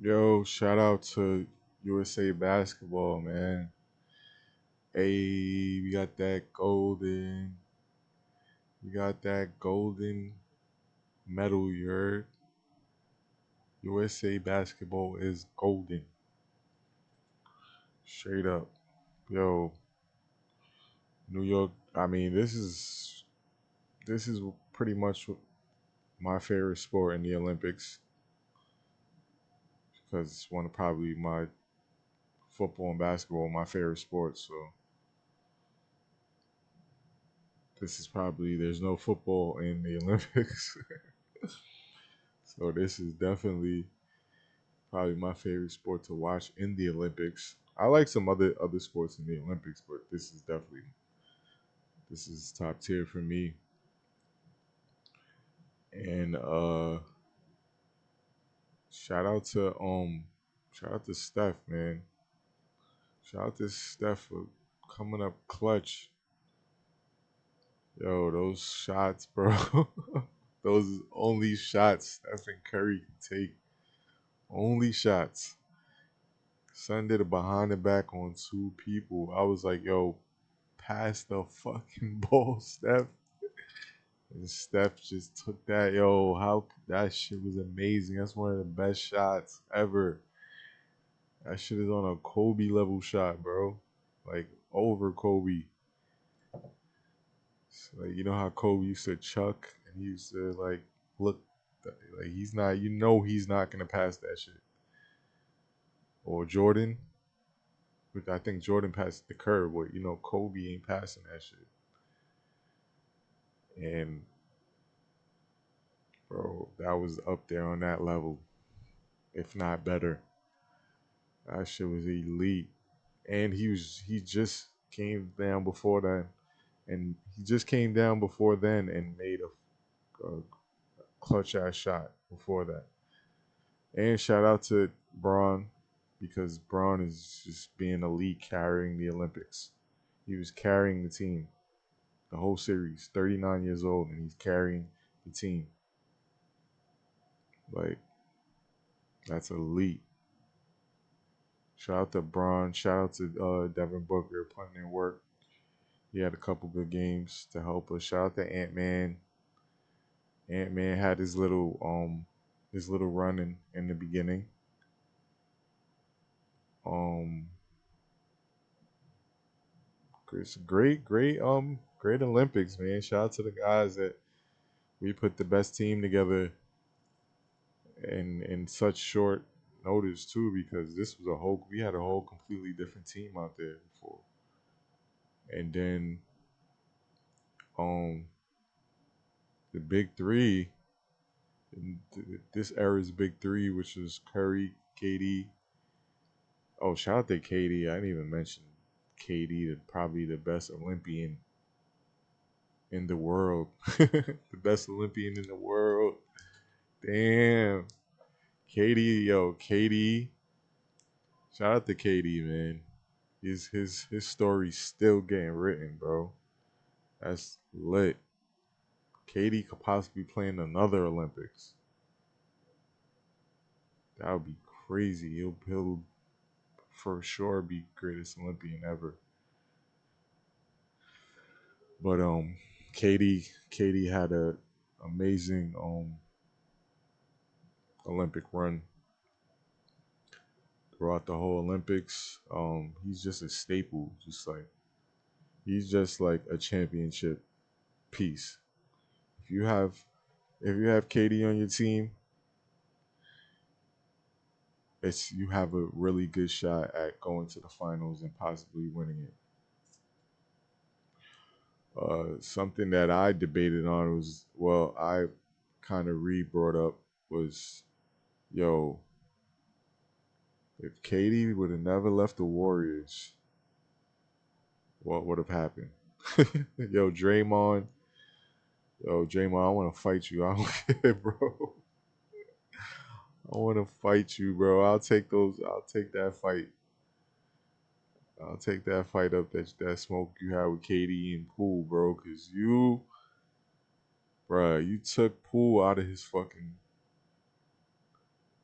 Yo, shout out to USA basketball, man. Hey, we got that golden medal, you heard? USA basketball is golden. Straight up. Yo, New York, this is pretty much my favorite sport in the Olympics because it's one of probably my football and basketball, my favorite sports. So this is probably there's no football in the Olympics. So this is definitely probably my favorite sport to watch in the Olympics. I like some other sports in the Olympics, but this is top tier for me. And shout out to shout out to Steph, man. Shout out to Steph for coming up clutch. Yo, those shots, bro. Those only shots Stephen Curry can take. Only shots. Son did a behind the back on two people. I was like, yo, pass the fucking ball, Steph. And Steph just took that. Yo, how that shit was amazing. That's one of the best shots ever. That shit is on a Kobe level shot, bro. Like over Kobe. Like you know how Kobe used to chuck and he used to like look like he's not. You know he's not gonna pass that shit. Or Jordan, but I think Jordan passed the curve. But you know Kobe ain't passing that shit. And bro, that was up there on that level, if not better. That shit was elite. And he just came down before that, and he just came down before then and made a clutch ass shot before that. And shout out to Braun because Braun is just being elite, carrying the Olympics. He was carrying the team the whole series. 39 years old, and he's carrying the team. Like that's elite. Shout out to Braun. Shout out to Devin Booker putting in work. He had a couple good games to help us. Shout out to Ant Man. Ant Man had his little run in the beginning. Um it's great Olympics, man. Shout out to the guys that we put the best team together in such short notice too, because this was a whole we had a whole completely different team out there before. And then um the big three, this era's big three, which was Curry, KD. Oh, shout out to KD. I didn't even mention KD, probably the best Olympian in the world. The best Olympian in the world. Damn. KD, yo, KD. Shout out to KD, man. His story's still getting written, bro. That's lit. KD could possibly play in another Olympics. That would be crazy. He'll for sure be greatest Olympian ever. But KD had a amazing Olympic run throughout the whole Olympics. He's just a staple, he's just like a championship piece. If you have if you have KD on your team, it's you have a really good shot at going to the finals and possibly winning it. Something that I debated on was I kind of re brought up was yo, if KD would have never left the Warriors, what would have happened? yo, Draymond, Draymond, I want to fight you. I don't care, bro. I want to fight you, bro. I'll take those. I'll take that fight. I'll take that fight up that smoke you had with KD and Poole, bro. Cause bro, you took Poole out of his fucking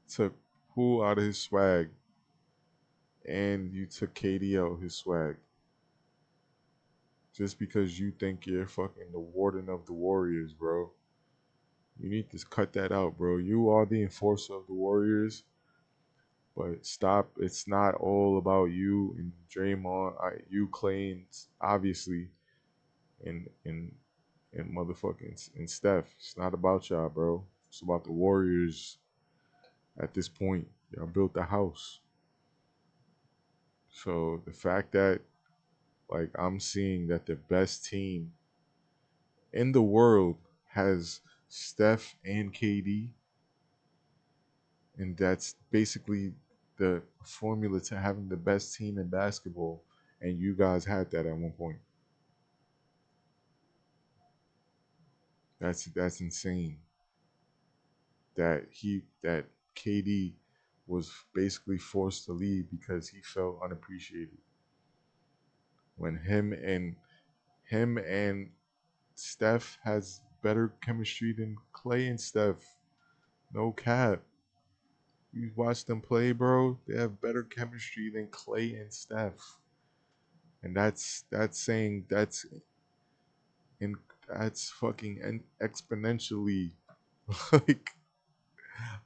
took Poole out of his swag, and you took KD out of his swag just because you think you're fucking the warden of the Warriors, bro. You need to cut that out, bro. You are the enforcer of the Warriors, but stop. It's not all about you and Draymond. You claimed obviously, and motherfucking and Steph. It's not about y'all, bro. It's about the Warriors. At this point, y'all built the house. So the fact that like I'm seeing that the best team in the world has Steph and KD, and that's basically the formula to having the best team in basketball. And you guys had that at one point. That's insane. That KD was basically forced to leave because he felt unappreciated. When him and Steph has better chemistry than Clay and Steph. No cap. You watch them play, bro. They have better chemistry than Clay and Steph, and that's saying in that's fucking exponentially. Like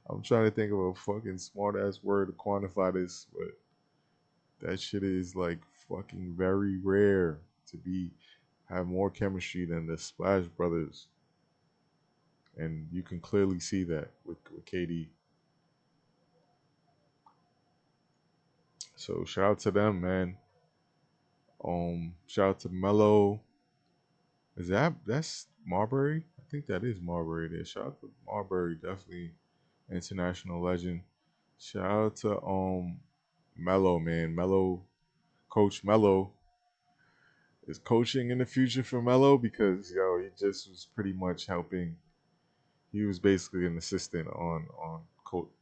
I'm trying to think of a fucking smart ass word to quantify this, but that shit is like fucking very rare to be have more chemistry than the Splash Brothers, and you can clearly see that with KD. So shout out to them, man. Shout out to Mello. Is that's Marbury? I think that is Marbury there. Shout out to Marbury, definitely international legend. Shout out to Mello, man. Mello, Coach Mello is coaching in the future for Mello because he just was pretty much helping. He was basically an assistant on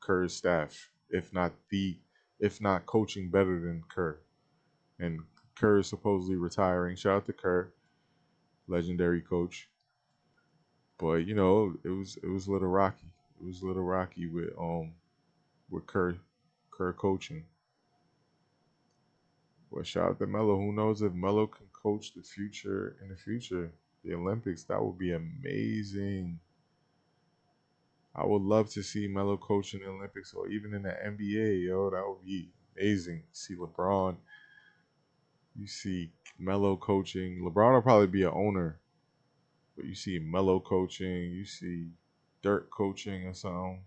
Kerr's staff, if not coaching better than Kerr. And Kerr is supposedly retiring. Shout out to Kerr, legendary coach. But it was a little rocky. It was a little rocky with Kerr coaching. But shout out to Melo. Who knows if Melo can coach the future in the future, the Olympics? That would be amazing. I would love to see Melo coach in the Olympics or even in the NBA. Yo, that would be amazing. See LeBron. You see Melo coaching. LeBron will probably be an owner, but you see Melo coaching. You see Dirk coaching or something.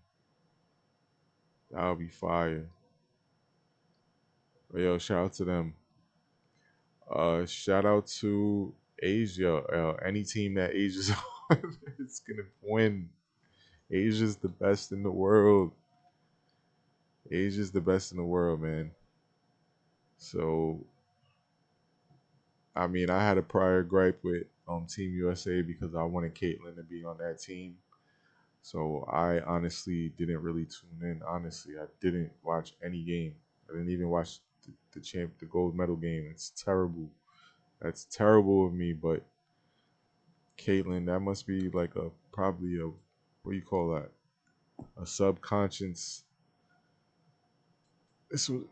That would be fire. But yo, shout out to them. Shout out to Asia. Any team that Asia's on is gonna win. Asia's the best in the world. Asia's the best in the world, man. So I mean, I had a prior gripe with Team USA because I wanted Caitlyn to be on that team. So I honestly didn't really tune in. Honestly, I didn't watch any game. I didn't even watch the gold medal game. It's terrible. That's terrible of me, but Caitlyn, that must be like a probably a what do you call that? A subconscious. This was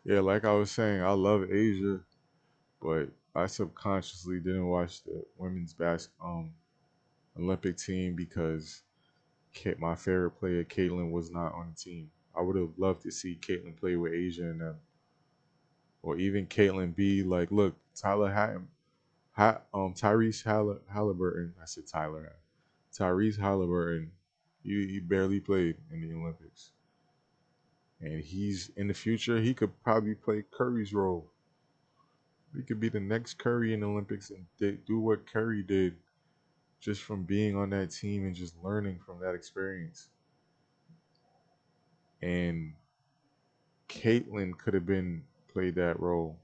yeah, like I was saying, I love Asia, but I subconsciously didn't watch the women's Olympic team because my favorite player Caitlyn was not on the team. I would have loved to see Caitlyn play with Asia and them, or even Caitlyn be like, look, Tyler Hatton, Tyrese Halliburton. I said Tyrese Halliburton. He barely played in the Olympics, and he's in the future. He could probably play Curry's role. He could be the next Curry in the Olympics and do what Curry did just from being on that team and just learning from that experience. And Caitlyn could have been played that role.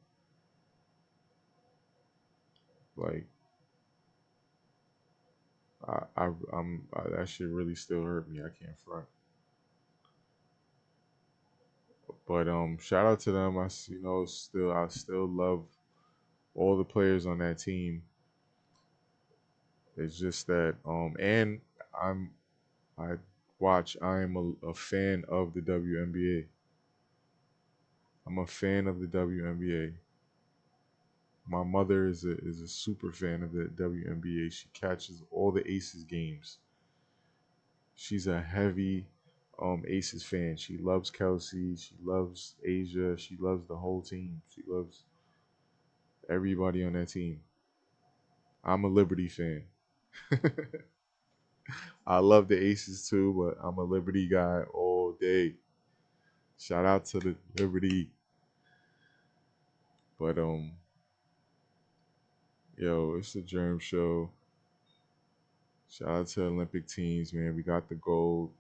Like that shit really still hurt me. I can't front. But shout out to them. I still love all the players on that team. It's just that and I'm I I am a fan of the WNBA. I'm a fan of the WNBA. My mother is a super fan of the WNBA. She catches all the Aces games. She's a heavy Aces fan. She loves Kelsey. She loves Asia. She loves the whole team. She loves everybody on that team. I'm a Liberty fan. I love the Aces too, but I'm a Liberty guy all day. Shout out to the Liberty. But yo, it's the Germ Show. Shout out to the Olympic teams, man. We got the gold.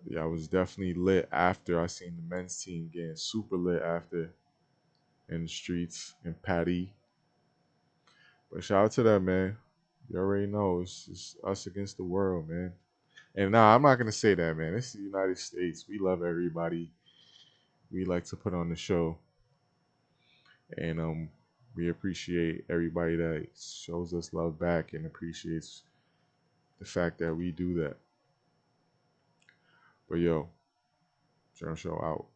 Yeah, I was definitely lit after I seen the men's team getting super lit after in the streets in Patty. But shout out to that, man. You already know it's us against the world, man. And nah, I'm not gonna say that, man. It's the United States. We love everybody. We like to put on the show, and we appreciate everybody that shows us love back and appreciates the fact that we do that. But yo, Germ Show out.